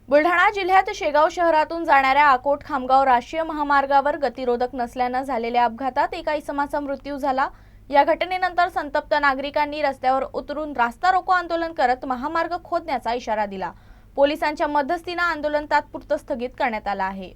बुलढाणा जिल्ह्यात शेगाव शहरातून जाणाऱ्या अकोट खामगाव राष्ट्रीय महामार्गावर गतिरोधक नसल्याने झालेल्या अपघातात एका इसमाचा मृत्यू झाला। या घटनेनंतर संतप्त नागरिकांनी रस्त्यावर उतरून रास्ता रोको आंदोलन करत महामार्ग खोदण्याचा इशारा दिला। पोलिसांच्या मध्यस्थीने आंदोलन तात्पुरते स्थगित करण्यात आले आहे।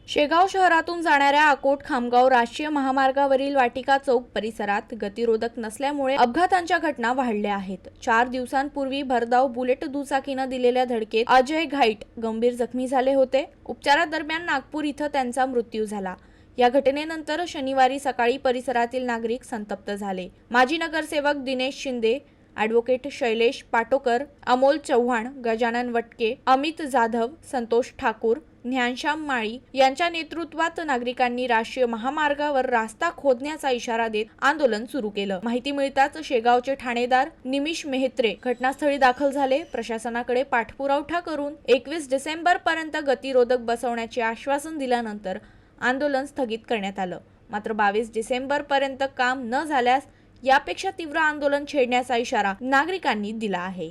शेगाव शहरातून जाणाऱ्या अकोट खामगाव राष्ट्रीय महामार्गावरील वाटिका चौक परिसरात गतिरोधक नसल्यामुळे अपघातांच्या घटना वाढल्या आहेत। 4 दिवसांपूर्वी भरधाव बुलेट दुचाकीने दिलेल्या धडकेत अजय घाईट गंभीर जखमी झाले होते। उपचारादरम्यान नागपूर इथं त्यांचा मृत्यू झाला। या घटनेनंतर शनिवारी सकाळी परिसरातील नागरिक संतप्त झाले। माजी नगरसेवक दिनेश शिंदे, ॲडव्होकेट शैलेश पाटोकर, अमोल चव्हाण, गजानन वटके, अमित जाधव, संतोष ठाकूर, ज्ञानश्याम माळी यांच्या नेतृत्वात नागरिकांनी राष्ट्रीय महामार्गावर रास्ता खोदण्याचा इशारा देत आंदोलन सुरू केलं। माहिती मिळताच शेगावचे ठाणेदार निमिष मेहत्रे घटनास्थळी दाखल झाले। प्रशासनाकडे पाठपुरावा करून 21 डिसेंबर पर्यंत गतिरोधक बसवण्याचे आश्वासन दिल्यानंतर आंदोलन स्थगित करण्यात आलं। मात्र 22 डिसेंबर पर्यंत काम न झाल्यास यापेक्षा तीव्र आंदोलन छेडण्याचा इशारा नागरिकांनी दिला आहे।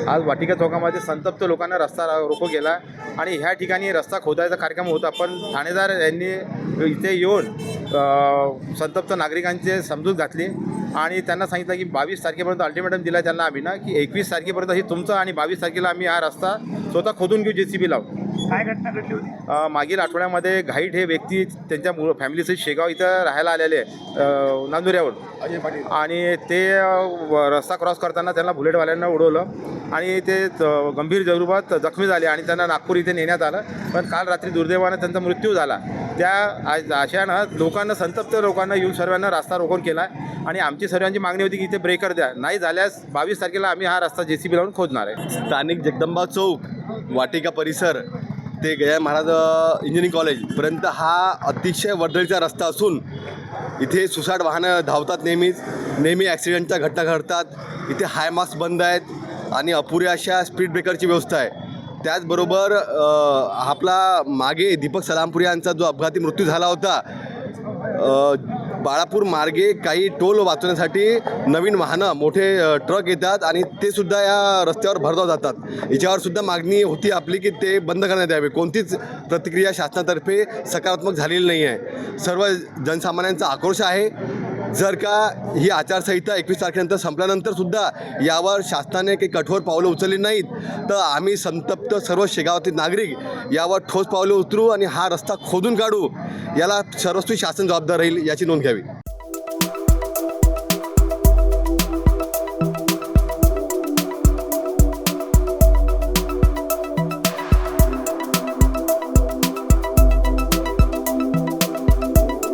आज वाटिका चौकामध्ये संतप्त लोकांना रस्ता रोको केला आणि ह्या ठिकाणी रस्ता खोदायचा कार्यक्रम होता, पण ठाणेदार यांनी इथे येऊन संतप्त नागरिकांचे समजूत घातली आणि त्यांना सांगितलं की 22 तारखेपर्यंत अल्टिमेटम दिला त्यांना आम्ही ना की 21 तारखेपर्यंत हे तुमचं आणि 22 तारखेला आम्ही हा रस्ता स्वतः खोदून घेऊ JCB लावून। काय घटना घडली होती? मागील आठवड्यामध्ये घाईट हे व्यक्ती त्यांच्या फॅमिलीसहित शेगाव इथं राहायला आलेले नांदुऱ्यावर अजय पाटील आणि ते रस्ता क्रॉस करताना त्यांना बुलेटवाल्यांना उडवलं आणि ते गंभीर स्वरूपात जखमी झाले आणि त्यांना नागपूर इथे नेण्यात आलं। पण काल रात्री दुर्दैवानं त्यांचा मृत्यू झाला। त्या अशानं लोकांना संतप्त लोकांना येऊन सर्वांना रस्ता रोखून केला आणि आमची सर्वांची मागणी होती की इथे ब्रेकर द्या, नाही झाल्यास 22 तारखेला आम्ही हा रस्ता JCB लावून खोदणार आहे। स्थानिक जगदंबा चौक वाटिका परिसर ते गया महाराज इंजिनिअरिंग कॉलेजपर्यंत हा अतिशय वर्दळीचा रस्ता असून इथे सुसाट वाहनं धावतात, नेहमी ॲक्सिडेंटच्या घटना घडतात। इथे हाय मास्क बंद आहेत आणि अपुऱ्या अशा स्पीड ब्रेकरची व्यवस्था आहे। त्याचबरोबर आपला मागे दीपक सलामपुरी यांचा जो अपघाती मृत्यू झाला होता, बाळापूर मार्गे काही टोल वाचवण्यासाठी नवीन वाहनं मोठे ट्रक येतात आणि ते सुद्धा या रस्त्यावर भरधाव जातात। याच्यावर सुद्धा मागणी होती आपली की ते बंद करण्यात यावे। कोणतीच प्रतिक्रिया शासनातर्फे सकारात्मक झालेली नाही आहे। सर्व जनसामान्यांचा आक्रोश आहे। जर का ही आचारसंहिता 21 तारखेनंतर संपल्यानंतर सुद्धा यावर शासनाने काही कठोर पावलं उचलली नाहीत तर आम्ही संतप्त सर्व शेगावातील नागरिक यावर ठोस पावले उचलू आणि हा रस्ता खोदून काढू। याला सर्वस्वी शासन जबाबदार राहील याची नोंद घ्यावी।